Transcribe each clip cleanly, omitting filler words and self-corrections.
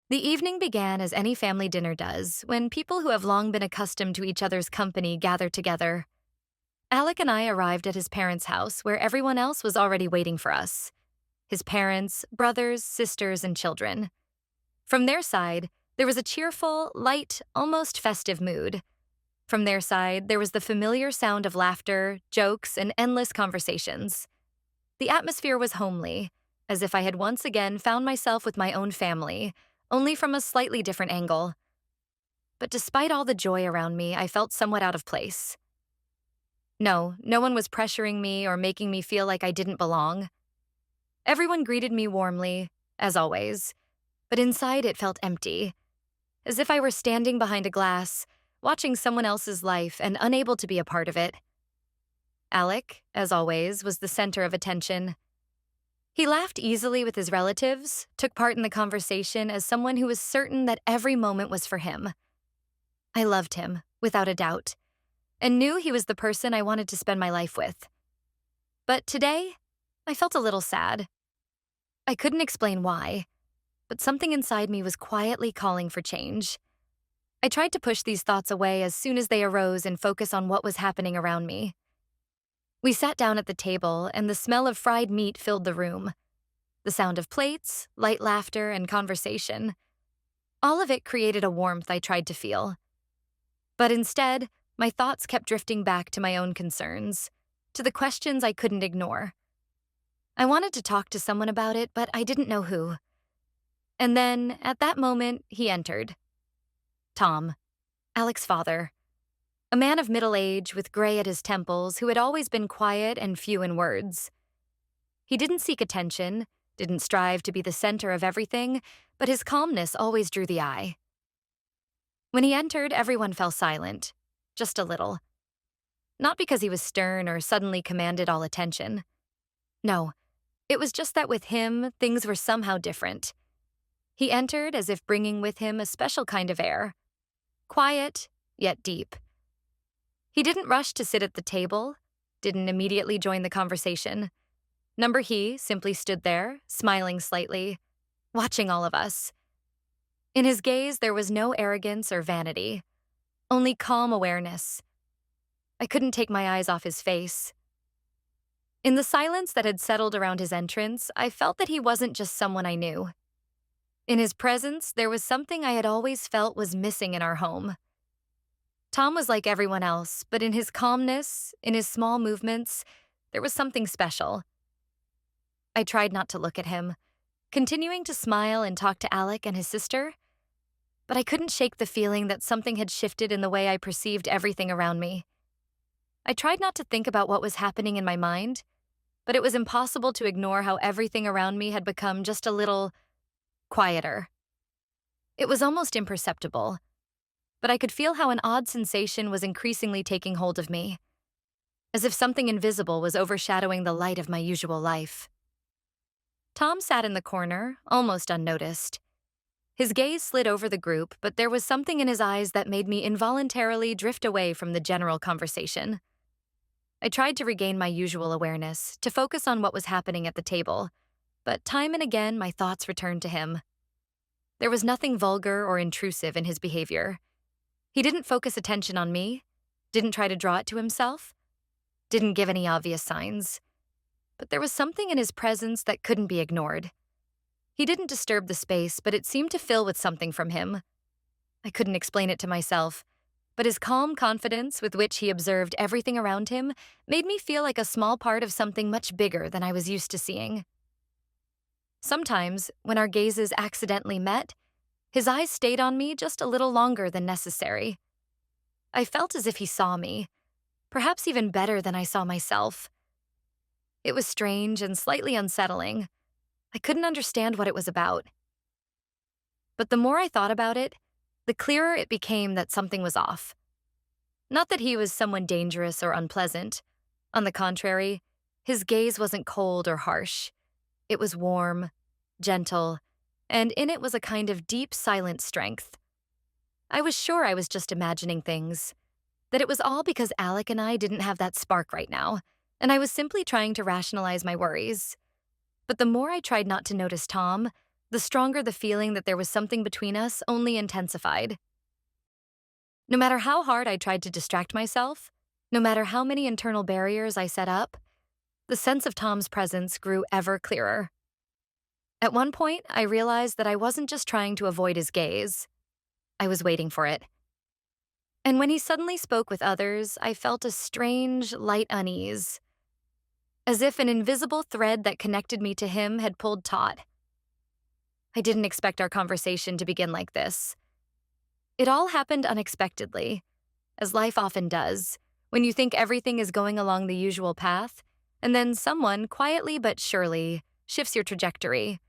The evening began as any family dinner does, when people who have long been accustomed to each other's company gather together. Alec and I arrived at his parents' house where everyone else was already waiting for us: his parents, brothers, sisters, and children. From their side, there was a cheerful, light, almost festive mood. From their side, there was the familiar sound of laughter, jokes, and endless conversations. The atmosphere was homely, as if I had once again found myself with my own family, only from a slightly different angle. But despite all the joy around me, I felt somewhat out of place. No, no one was pressuring me or making me feel like I didn't belong. Everyone greeted me warmly, as always, but inside it felt empty, as if I were standing behind a glass, watching someone else's life and unable to be a part of it. Alec, as always, was the center of attention. He laughed easily with his relatives, took part in the conversation as someone who was certain that every moment was for him. I loved him, without a doubt, and knew he was the person I wanted to spend my life with. But today, I felt a little sad. I couldn't explain why, but something inside me was quietly calling for change. I tried to push these thoughts away as soon as they arose and focus on what was happening around me. We sat down at the table, and the smell of fried meat filled the room. The sound of plates, light laughter, and conversation. All of it created a warmth I tried to feel. But instead, my thoughts kept drifting back to my own concerns, to the questions I couldn't ignore. I wanted to talk to someone about it, but I didn't know who. And then, at that moment, he entered. Tom, Alec's father. A man of middle age with gray at his temples who had always been quiet and few in words. He didn't seek attention, didn't strive to be the center of everything, but his calmness always drew the eye. When he entered, everyone fell silent, just a little. Not because he was stern or suddenly commanded all attention. No, it was just that with him, things were somehow different. He entered as if bringing with him a special kind of air. Quiet, yet deep. He didn't rush to sit at the table, didn't immediately join the conversation. He simply stood there, smiling slightly, watching all of us. In his gaze, there was no arrogance or vanity, only calm awareness. I couldn't take my eyes off his face. In the silence that had settled around his entrance, I felt that he wasn't just someone I knew. In his presence, there was something I had always felt was missing in our home. Tom was like everyone else, but in his calmness, in his small movements, there was something special. I tried not to look at him, continuing to smile and talk to Alec and his sister, but I couldn't shake the feeling that something had shifted in the way I perceived everything around me. I tried not to think about what was happening in my mind, but it was impossible to ignore how everything around me had become just a little quieter. It was almost imperceptible, but I could feel how an odd sensation was increasingly taking hold of me, as if something invisible was overshadowing the light of my usual life. Tom sat in the corner, almost unnoticed. His gaze slid over the group, but there was something in his eyes that made me involuntarily drift away from the general conversation. I tried to regain my usual awareness, to focus on what was happening at the table, but time and again my thoughts returned to him. There was nothing vulgar or intrusive in his behavior. He didn't focus attention on me, didn't try to draw it to himself, didn't give any obvious signs. But there was something in his presence that couldn't be ignored. He didn't disturb the space, but it seemed to fill with something from him. I couldn't explain it to myself, but his calm confidence with which he observed everything around him made me feel like a small part of something much bigger than I was used to seeing. Sometimes, when our gazes accidentally met, his eyes stayed on me just a little longer than necessary. I felt as if he saw me, perhaps even better than I saw myself. It was strange and slightly unsettling. I couldn't understand what it was about. But the more I thought about it, the clearer it became that something was off. Not that he was someone dangerous or unpleasant. On the contrary, his gaze wasn't cold or harsh. It was warm, gentle, and in it was a kind of deep, silent strength. I was sure I was just imagining things, that it was all because Alec and I didn't have that spark right now, and I was simply trying to rationalize my worries. But the more I tried not to notice Tom, the stronger the feeling that there was something between us only intensified. No matter how hard I tried to distract myself, no matter how many internal barriers I set up, the sense of Tom's presence grew ever clearer. At one point, I realized that I wasn't just trying to avoid his gaze. I was waiting for it. And when he suddenly spoke with others, I felt a strange, light unease, as if an invisible thread that connected me to him had pulled taut. I didn't expect our conversation to begin like this. It all happened unexpectedly, as life often does, when you think everything is going along the usual path, and then someone, quietly but surely, shifts your trajectory.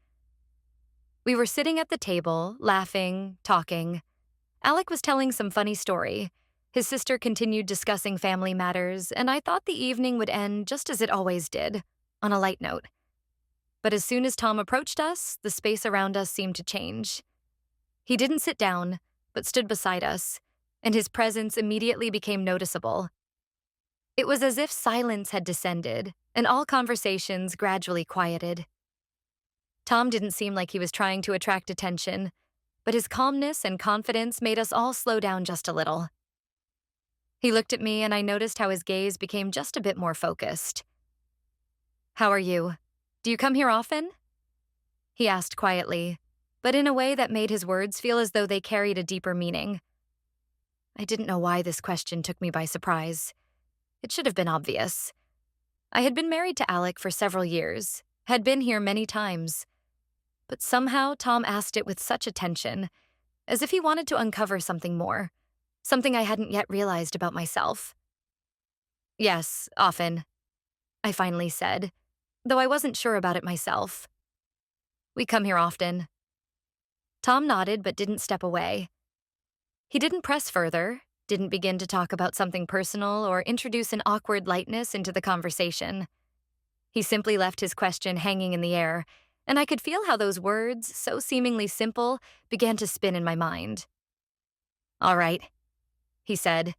We were sitting at the table, laughing, talking. Alec was telling some funny story. His sister continued discussing family matters, and I thought the evening would end just as it always did, on a light note. But as soon as Tom approached us, the space around us seemed to change. He didn't sit down, but stood beside us, and his presence immediately became noticeable. It was as if silence had descended, and all conversations gradually quieted. Tom didn't seem like he was trying to attract attention, but his calmness and confidence made us all slow down just a little. He looked at me, and I noticed how his gaze became just a bit more focused. "How are you? Do you come here often?" He asked quietly, but in a way that made his words feel as though they carried a deeper meaning. I didn't know why this question took me by surprise. It should have been obvious. I had been married to Alec for several years, had been here many times. But somehow Tom asked it with such attention, as if he wanted to uncover something more, something I hadn't yet realized about myself. "Yes, often," I finally said, though I wasn't sure about it myself. "We come here often." Tom nodded but didn't step away. He didn't press further, didn't begin to talk about something personal or introduce an awkward lightness into the conversation. He simply left his question hanging in the air, and I could feel how those words, so seemingly simple, began to spin in my mind. "All right," he said,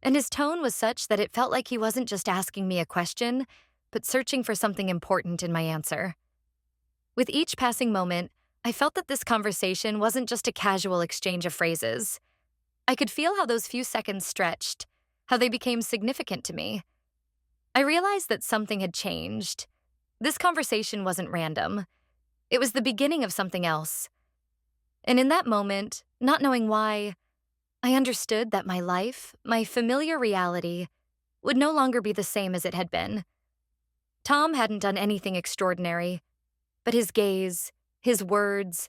and his tone was such that it felt like he wasn't just asking me a question, but searching for something important in my answer. With each passing moment, I felt that this conversation wasn't just a casual exchange of phrases. I could feel how those few seconds stretched, how they became significant to me. I realized that something had changed. This conversation wasn't random. It was the beginning of something else. And in that moment, not knowing why, I understood that my life, my familiar reality, would no longer be the same as it had been. Tom hadn't done anything extraordinary, but his gaze, his words,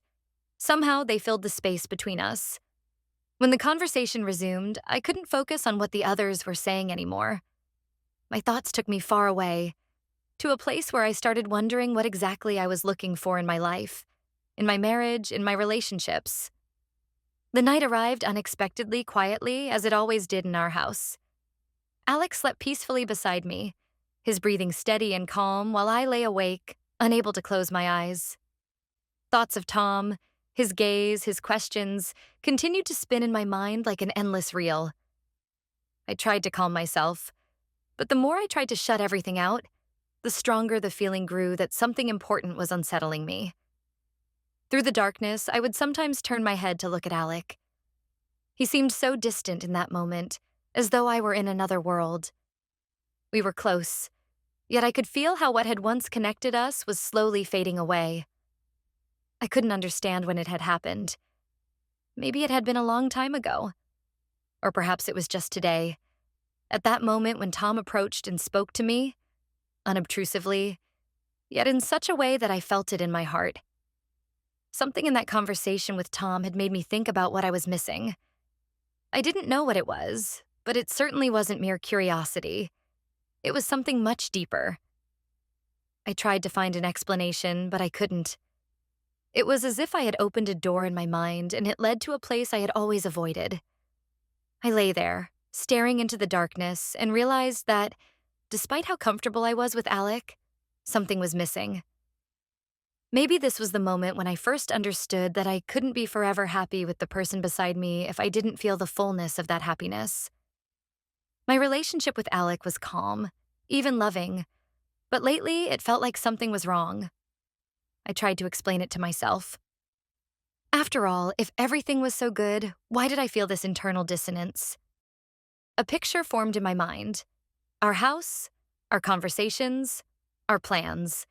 somehow they filled the space between us. When the conversation resumed, I couldn't focus on what the others were saying anymore. My thoughts took me far away, to a place where I started wondering what exactly I was looking for in my life, in my marriage, in my relationships. The night arrived unexpectedly quietly, as it always did in our house. Alex slept peacefully beside me, his breathing steady and calm while I lay awake, unable to close my eyes. Thoughts of Tom, his gaze, his questions, continued to spin in my mind like an endless reel. I tried to calm myself, but the more I tried to shut everything out, the stronger the feeling grew that something important was unsettling me. Through the darkness, I would sometimes turn my head to look at Alec. He seemed so distant in that moment, as though I were in another world. We were close, yet I could feel how what had once connected us was slowly fading away. I couldn't understand when it had happened. Maybe it had been a long time ago. Or perhaps it was just today. At that moment when Tom approached and spoke to me, unobtrusively, yet in such a way that I felt it in my heart. Something in that conversation with Tom had made me think about what I was missing. I didn't know what it was, but it certainly wasn't mere curiosity. It was something much deeper. I tried to find an explanation, but I couldn't. It was as if I had opened a door in my mind and it led to a place I had always avoided. I lay there, staring into the darkness, and realized that, despite how comfortable I was with Alec, something was missing. Maybe this was the moment when I first understood that I couldn't be forever happy with the person beside me if I didn't feel the fullness of that happiness. My relationship with Alec was calm, even loving, but lately it felt like something was wrong. I tried to explain it to myself. After all, if everything was so good, why did I feel this internal dissonance? A picture formed in my mind. Our house, our conversations, our plans.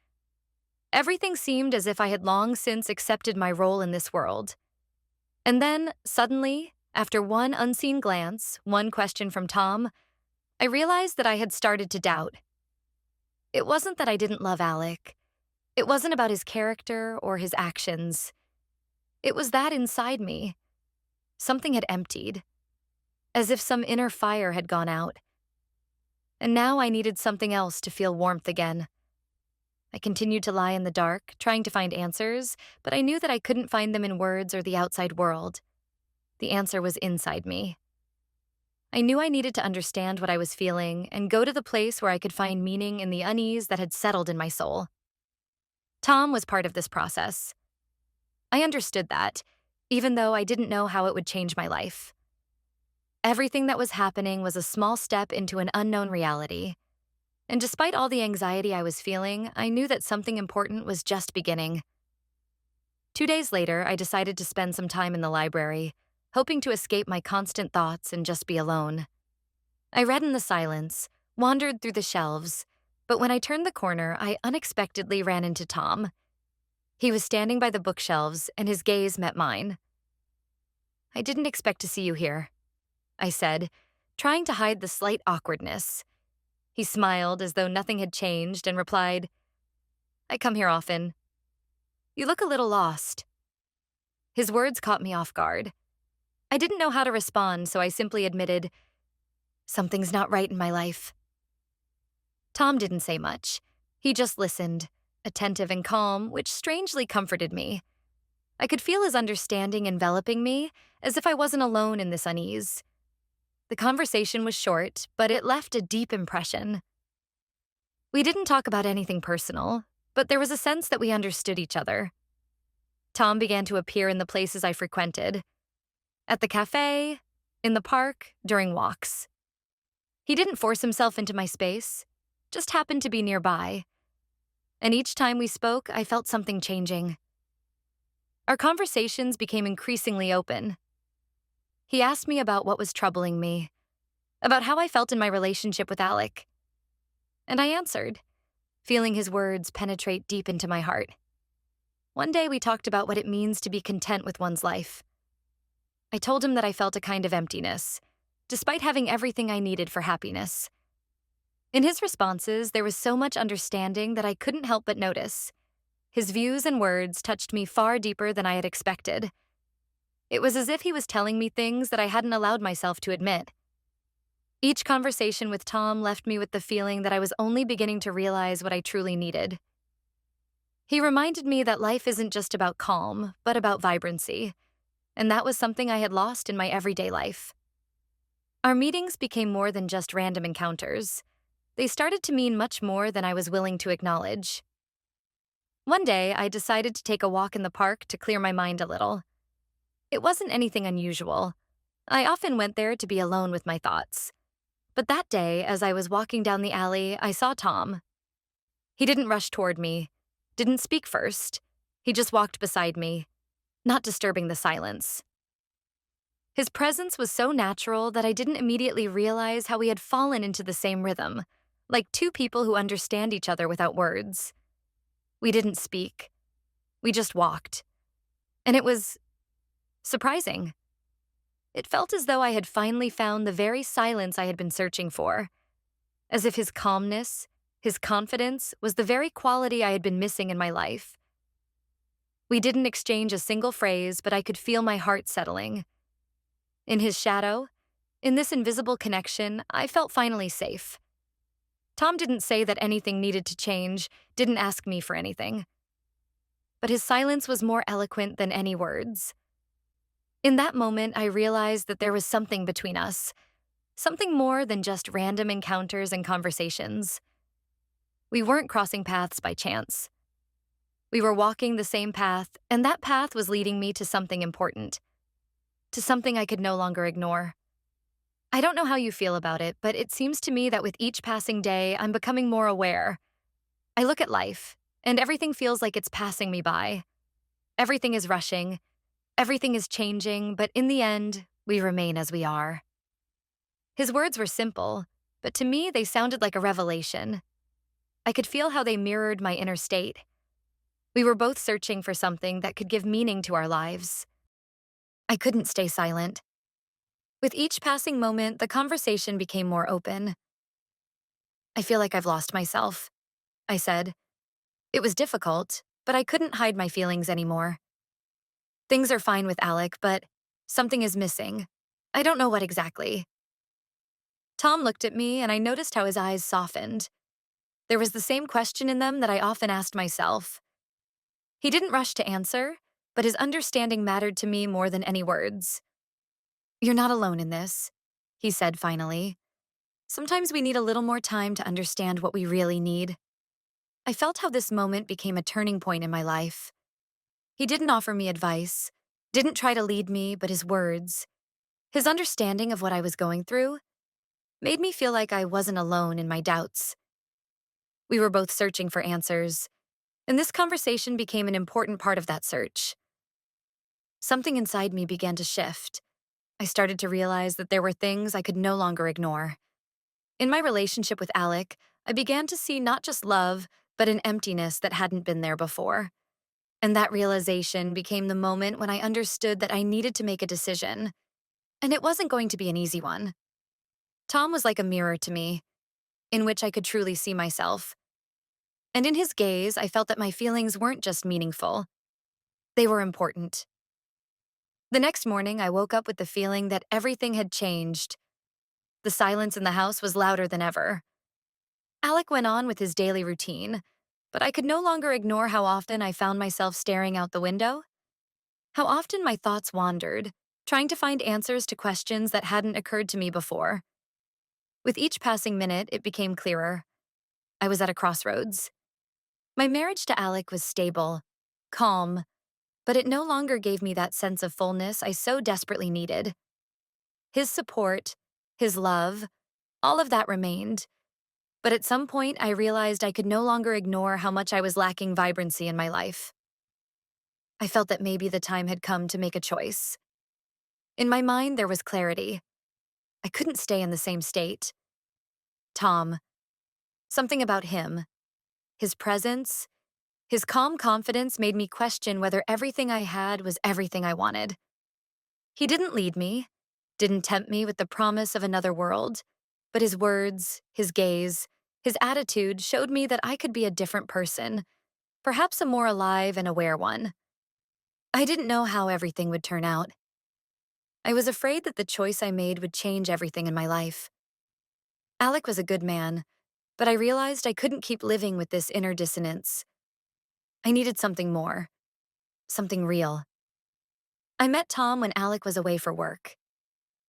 Everything seemed as if I had long since accepted my role in this world. And then, suddenly, after one unseen glance, one question from Tom, I realized that I had started to doubt. It wasn't that I didn't love Alec. It wasn't about his character or his actions. It was that inside me, something had emptied, as if some inner fire had gone out. And now I needed something else to feel warmth again. I continued to lie in the dark, trying to find answers, but I knew that I couldn't find them in words or the outside world. The answer was inside me. I knew I needed to understand what I was feeling and go to the place where I could find meaning in the unease that had settled in my soul. Tom was part of this process. I understood that, even though I didn't know how it would change my life. Everything that was happening was a small step into an unknown reality. And despite all the anxiety I was feeling, I knew that something important was just beginning. 2 days later, I decided to spend some time in the library, hoping to escape my constant thoughts and just be alone. I read in the silence, wandered through the shelves, but when I turned the corner, I unexpectedly ran into Tom. He was standing by the bookshelves, and his gaze met mine. "I didn't expect to see you here," I said, trying to hide the slight awkwardness. He smiled as though nothing had changed and replied, "I come here often. You look a little lost." His words caught me off guard. I didn't know how to respond, so I simply admitted, "Something's not right in my life." Tom didn't say much. He just listened, attentive and calm, which strangely comforted me. I could feel his understanding enveloping me, as if I wasn't alone in this unease. The conversation was short, but it left a deep impression. We didn't talk about anything personal, but there was a sense that we understood each other. Tom began to appear in the places I frequented. At the cafe, in the park, during walks. He didn't force himself into my space, just happened to be nearby. And each time we spoke, I felt something changing. Our conversations became increasingly open. He asked me about what was troubling me, about how I felt in my relationship with Alec. And I answered, feeling his words penetrate deep into my heart. One day we talked about what it means to be content with one's life. I told him that I felt a kind of emptiness, despite having everything I needed for happiness. In his responses, there was so much understanding that I couldn't help but notice. His views and words touched me far deeper than I had expected. It was as if he was telling me things that I hadn't allowed myself to admit. Each conversation with Tom left me with the feeling that I was only beginning to realize what I truly needed. He reminded me that life isn't just about calm, but about vibrancy, and that was something I had lost in my everyday life. Our meetings became more than just random encounters. They started to mean much more than I was willing to acknowledge. One day, I decided to take a walk in the park to clear my mind a little. It wasn't anything unusual. I often went there to be alone with my thoughts. But that day, as I was walking down the alley, I saw Tom. He didn't rush toward me, didn't speak first. He just walked beside me, not disturbing the silence. His presence was so natural that I didn't immediately realize how we had fallen into the same rhythm, like two people who understand each other without words. We didn't speak. We just walked. And it was surprising. It felt as though I had finally found the very silence I had been searching for, as if his calmness, his confidence, was the very quality I had been missing in my life. We didn't exchange a single phrase, but I could feel my heart settling. In his shadow, in this invisible connection, I felt finally safe. Tom didn't say that anything needed to change, didn't ask me for anything. But his silence was more eloquent than any words. In that moment, I realized that there was something between us, something more than just random encounters and conversations. We weren't crossing paths by chance. We were walking the same path, and that path was leading me to something important, to something I could no longer ignore. I don't know how you feel about it, but it seems to me that with each passing day, I'm becoming more aware. I look at life, and everything feels like it's passing me by. Everything is rushing. Everything is changing, but in the end, we remain as we are. His words were simple, but to me, they sounded like a revelation. I could feel how they mirrored my inner state. We were both searching for something that could give meaning to our lives. I couldn't stay silent. With each passing moment, the conversation became more open. I feel like I've lost myself, I said. It was difficult, but I couldn't hide my feelings anymore. Things are fine with Alec, but something is missing. I don't know what exactly. Tom looked at me, and I noticed how his eyes softened. There was the same question in them that I often asked myself. He didn't rush to answer, but his understanding mattered to me more than any words. "You're not alone in this," he said finally. "Sometimes we need a little more time to understand what we really need." I felt how this moment became a turning point in my life. He didn't offer me advice, didn't try to lead me, but his words, his understanding of what I was going through, made me feel like I wasn't alone in my doubts. We were both searching for answers, and this conversation became an important part of that search. Something inside me began to shift. I started to realize that there were things I could no longer ignore. In my relationship with Alec, I began to see not just love, but an emptiness that hadn't been there before. And that realization became the moment when I understood that I needed to make a decision. And it wasn't going to be an easy one. Tom was like a mirror to me, in which I could truly see myself. And in his gaze, I felt that my feelings weren't just meaningful, they were important. The next morning, I woke up with the feeling that everything had changed. The silence in the house was louder than ever. Alec went on with his daily routine, but I could no longer ignore how often I found myself staring out the window. How often my thoughts wandered, trying to find answers to questions that hadn't occurred to me before. With each passing minute, it became clearer. I was at a crossroads. My marriage to Alec was stable, calm, but it no longer gave me that sense of fullness I so desperately needed. His support, his love, all of that remained. But at some point, I realized I could no longer ignore how much I was lacking vibrancy in my life. I felt that maybe the time had come to make a choice. In my mind, there was clarity. I couldn't stay in the same state. Tom. Something about him, his presence, his calm confidence made me question whether everything I had was everything I wanted. He didn't lead me, didn't tempt me with the promise of another world, but his words, his gaze, his attitude showed me that I could be a different person, perhaps a more alive and aware one. I didn't know how everything would turn out. I was afraid that the choice I made would change everything in my life. Alec was a good man, but I realized I couldn't keep living with this inner dissonance. I needed something more, something real. I met Tom when Alec was away for work.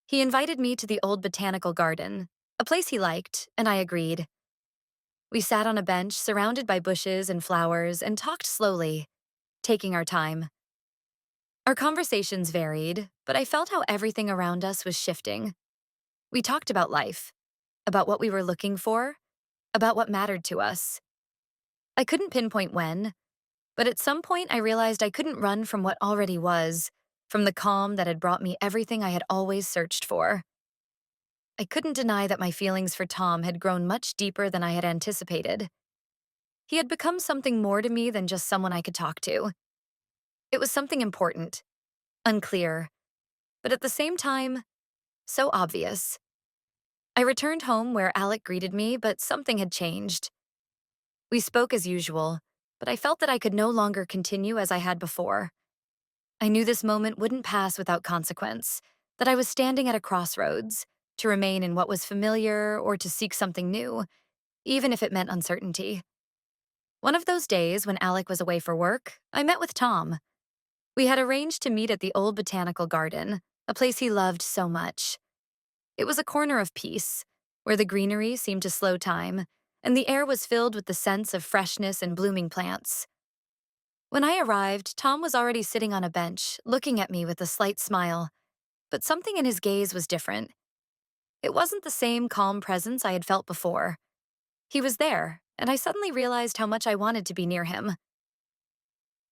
He invited me to the old botanical garden, a place he liked, and I agreed. We sat on a bench surrounded by bushes and flowers and talked slowly, taking our time. Our conversations varied, but I felt how everything around us was shifting. We talked about life, about what we were looking for, about what mattered to us. I couldn't pinpoint when, but at some point I realized I couldn't run from what already was, from the calm that had brought me everything I had always searched for. I couldn't deny that my feelings for Tom had grown much deeper than I had anticipated. He had become something more to me than just someone I could talk to. It was something important, unclear, but at the same time, so obvious. I returned home where Alec greeted me, but something had changed. We spoke as usual, but I felt that I could no longer continue as I had before. I knew this moment wouldn't pass without consequence, that I was standing at a crossroads, to remain in what was familiar or to seek something new, even if it meant uncertainty. One of those days when Alec was away for work, I met with Tom. We had arranged to meet at the old botanical garden, a place he loved so much. It was a corner of peace, where the greenery seemed to slow time, and the air was filled with the sense of freshness and blooming plants. When I arrived, Tom was already sitting on a bench, looking at me with a slight smile, but something in his gaze was different. It wasn't the same calm presence I had felt before. He was there, and I suddenly realized how much I wanted to be near him.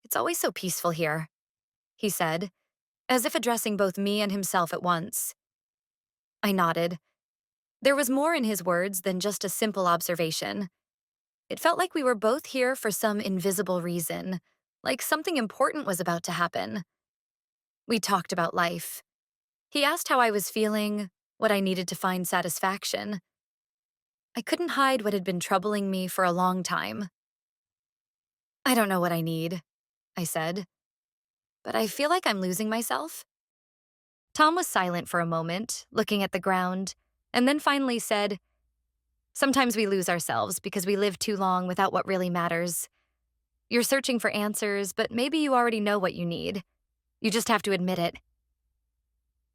"It's always so peaceful here," he said. as if addressing both me and himself at once. I nodded. There was more in his words than just a simple observation. It felt like we were both here for some invisible reason, like something important was about to happen. We talked about life. He asked how I was feeling, what I needed to find satisfaction. I couldn't hide what had been troubling me for a long time. I don't know what I need, I said, but I feel like I'm losing myself. Tom was silent for a moment, looking at the ground, and then finally said, "Sometimes we lose ourselves because we live too long without what really matters. You're searching for answers, but maybe you already know what you need. You just have to admit it."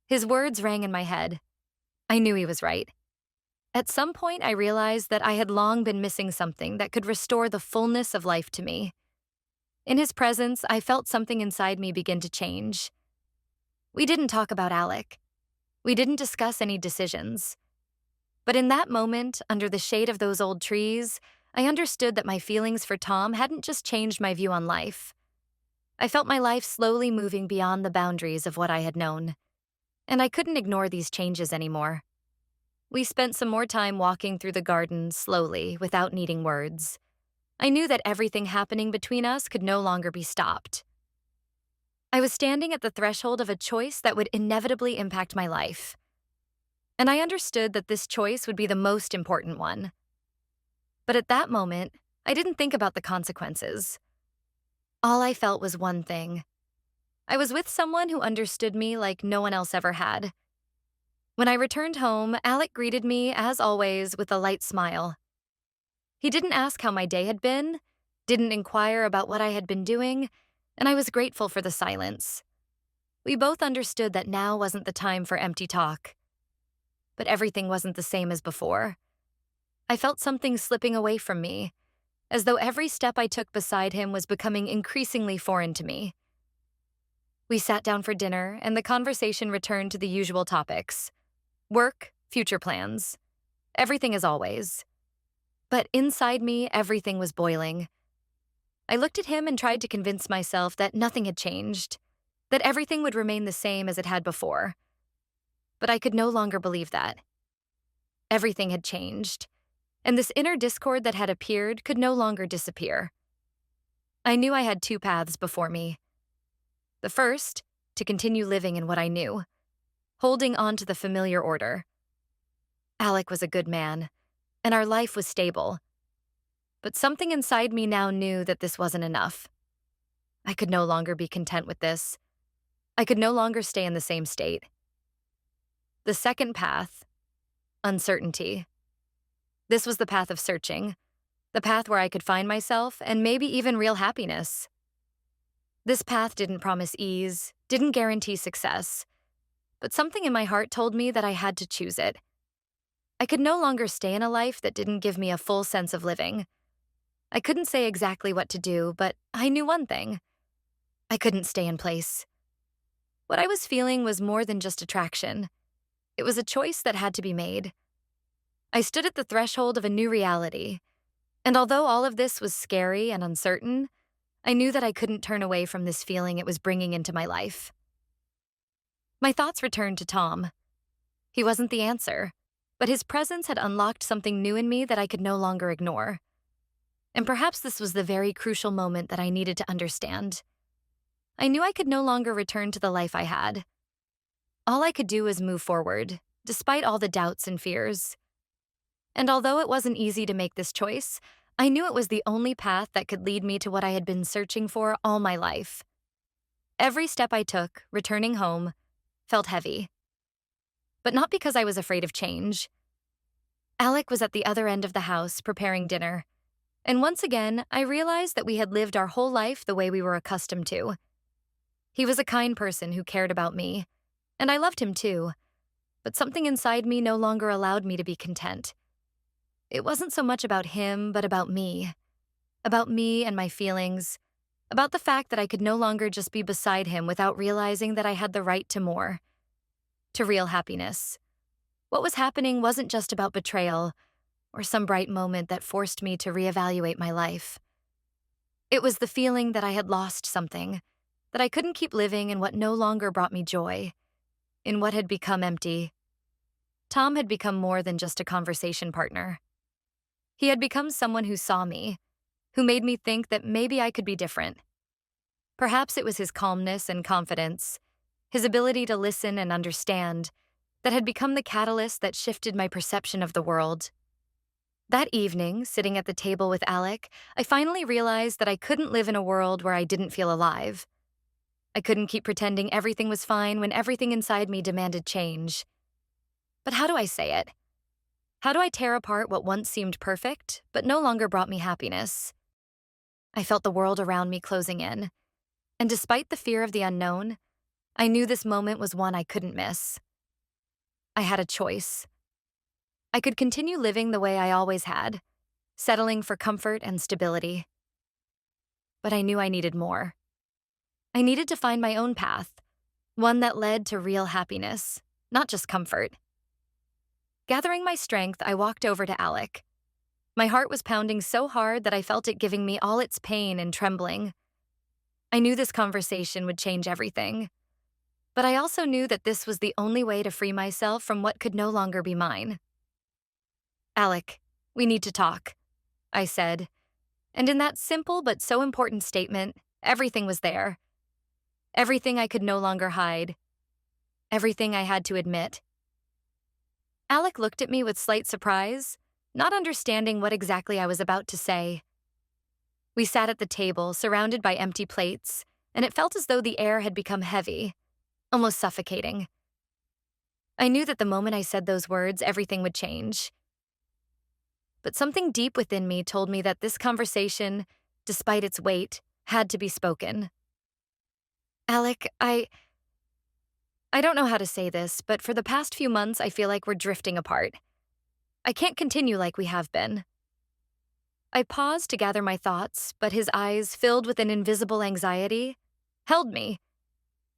His words rang in my head. I knew he was right. At some point, I realized that I had long been missing something that could restore the fullness of life to me. In his presence, I felt something inside me begin to change. We didn't talk about Alec. We didn't discuss any decisions. But in that moment, under the shade of those old trees, I understood that my feelings for Tom hadn't just changed my view on life. I felt my life slowly moving beyond the boundaries of what I had known. And I couldn't ignore these changes anymore. We spent some more time walking through the garden slowly, without needing words. I knew that everything happening between us could no longer be stopped. I was standing at the threshold of a choice that would inevitably impact my life. And I understood that this choice would be the most important one. But at that moment, I didn't think about the consequences. All I felt was one thing. I was with someone who understood me like no one else ever had. When I returned home, Alec greeted me, as always, with a light smile. He didn't ask how my day had been, didn't inquire about what I had been doing, and I was grateful for the silence. We both understood that now wasn't the time for empty talk. But everything wasn't the same as before. I felt something slipping away from me, as though every step I took beside him was becoming increasingly foreign to me. We sat down for dinner, and the conversation returned to the usual topics. Work, future plans. Everything as always. But inside me, everything was boiling. I looked at him and tried to convince myself that nothing had changed, that everything would remain the same as it had before. But I could no longer believe that. Everything had changed, and this inner discord that had appeared could no longer disappear. I knew I had two paths before me. The first, to continue living in what I knew, holding on to the familiar order. Alec was a good man, and our life was stable. But something inside me now knew that this wasn't enough. I could no longer be content with this. I could no longer stay in the same state. The second path, uncertainty. This was the path of searching, the path where I could find myself and maybe even real happiness. This path didn't promise ease, didn't guarantee success, but something in my heart told me that I had to choose it. I could no longer stay in a life that didn't give me a full sense of living. I couldn't say exactly what to do, but I knew one thing. I couldn't stay in place. What I was feeling was more than just attraction. It was a choice that had to be made. I stood at the threshold of a new reality, and although all of this was scary and uncertain, I knew that I couldn't turn away from this feeling it was bringing into my life. My thoughts returned to Tom. He wasn't the answer, but his presence had unlocked something new in me that I could no longer ignore. And perhaps this was the very crucial moment that I needed to understand. I knew I could no longer return to the life I had. All I could do was move forward, despite all the doubts and fears. And although it wasn't easy to make this choice, I knew it was the only path that could lead me to what I had been searching for all my life. Every step I took, returning home, felt heavy. But not because I was afraid of change. Alec was at the other end of the house preparing dinner, and once again, I realized that we had lived our whole life the way we were accustomed to. He was a kind person who cared about me, and I loved him too, but something inside me no longer allowed me to be content. It wasn't so much about him, but about me and my feelings, about the fact that I could no longer just be beside him without realizing that I had the right to more, to real happiness. What was happening wasn't just about betrayal or some bright moment that forced me to reevaluate my life. It was the feeling that I had lost something, that I couldn't keep living in what no longer brought me joy, in what had become empty. Tom had become more than just a conversation partner. He had become someone who saw me, who made me think that maybe I could be different. Perhaps it was his calmness and confidence, his ability to listen and understand, that had become the catalyst that shifted my perception of the world. That evening, sitting at the table with Alec, I finally realized that I couldn't live in a world where I didn't feel alive. I couldn't keep pretending everything was fine when everything inside me demanded change. But how do I say it? How do I tear apart what once seemed perfect, but no longer brought me happiness? I felt the world around me closing in, and despite the fear of the unknown, I knew this moment was one I couldn't miss. I had a choice. I could continue living the way I always had, settling for comfort and stability. But I knew I needed more. I needed to find my own path, one that led to real happiness, not just comfort. Gathering my strength, I walked over to Alec. My heart was pounding so hard that I felt it giving me all its pain and trembling. I knew this conversation would change everything, but I also knew that this was the only way to free myself from what could no longer be mine. Alec, we need to talk, I said, and in that simple but so important statement, everything was there. Everything I could no longer hide. Everything I had to admit. Alec looked at me with slight surprise, not understanding what exactly I was about to say. We sat at the table, surrounded by empty plates, and it felt as though the air had become heavy, almost suffocating. I knew that the moment I said those words, everything would change. But something deep within me told me that this conversation, despite its weight, had to be spoken. Alec, I don't know how to say this, but for the past few months, I feel like we're drifting apart. I can't continue like we have been. I paused to gather my thoughts, but his eyes, filled with an invisible anxiety, held me.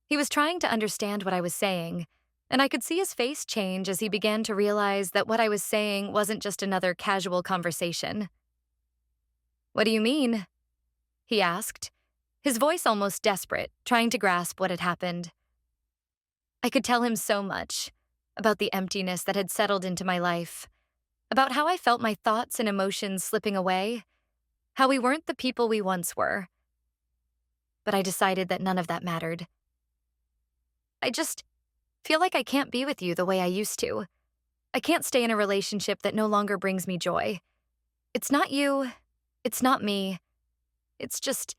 He was trying to understand what I was saying, and I could see his face change as he began to realize that what I was saying wasn't just another casual conversation. "What do you mean?" he asked, his voice almost desperate, trying to grasp what had happened. I could tell him so much about the emptiness that had settled into my life, about how I felt my thoughts and emotions slipping away, how we weren't the people we once were. But I decided that none of that mattered. I just feel like I can't be with you the way I used to. I can't stay in a relationship that no longer brings me joy. It's not you, it's not me. It's just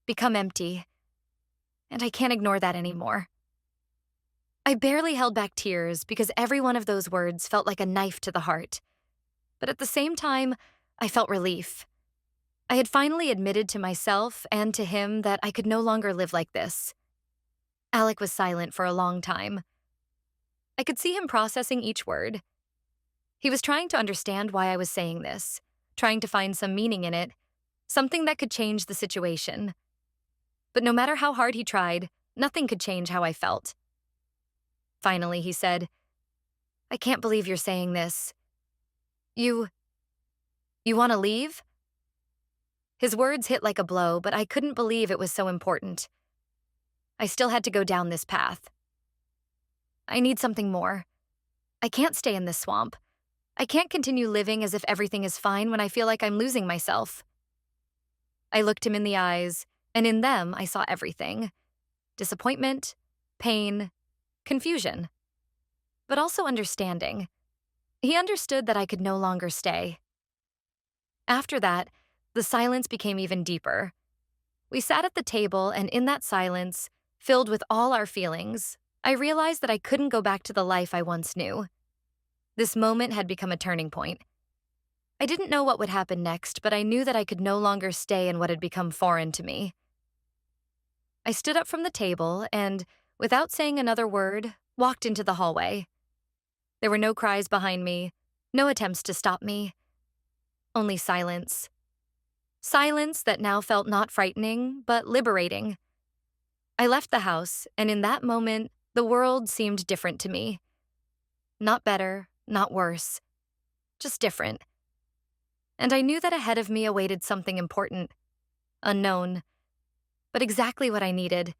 become empty. And I can't ignore that anymore. I barely held back tears because every one of those words felt like a knife to the heart. But at the same time, I felt relief. I had finally admitted to myself and to him that I could no longer live like this. Alec was silent for a long time. I could see him processing each word. He was trying to understand why I was saying this, trying to find some meaning in it, something that could change the situation. But no matter how hard he tried, nothing could change how I felt. Finally, he said, "I can't believe you're saying this. You want to leave?" His words hit like a blow, but I couldn't believe it was so important. I still had to go down this path. I need something more. I can't stay in this swamp. I can't continue living as if everything is fine when I feel like I'm losing myself. I looked him in the eyes, and in them I saw everything. Disappointment, pain, confusion, but also understanding. He understood that I could no longer stay. After that, the silence became even deeper. We sat at the table, and in that silence, filled with all our feelings, I realized that I couldn't go back to the life I once knew. This moment had become a turning point. I didn't know what would happen next, but I knew that I could no longer stay in what had become foreign to me. I stood up from the table and, without saying another word, walked into the hallway. There were no cries behind me, no attempts to stop me. Only silence. Silence that now felt not frightening, but liberating. I left the house, and in that moment, the world seemed different to me. Not better, not worse. Just different. And I knew that ahead of me awaited something important, unknown. but exactly what I needed.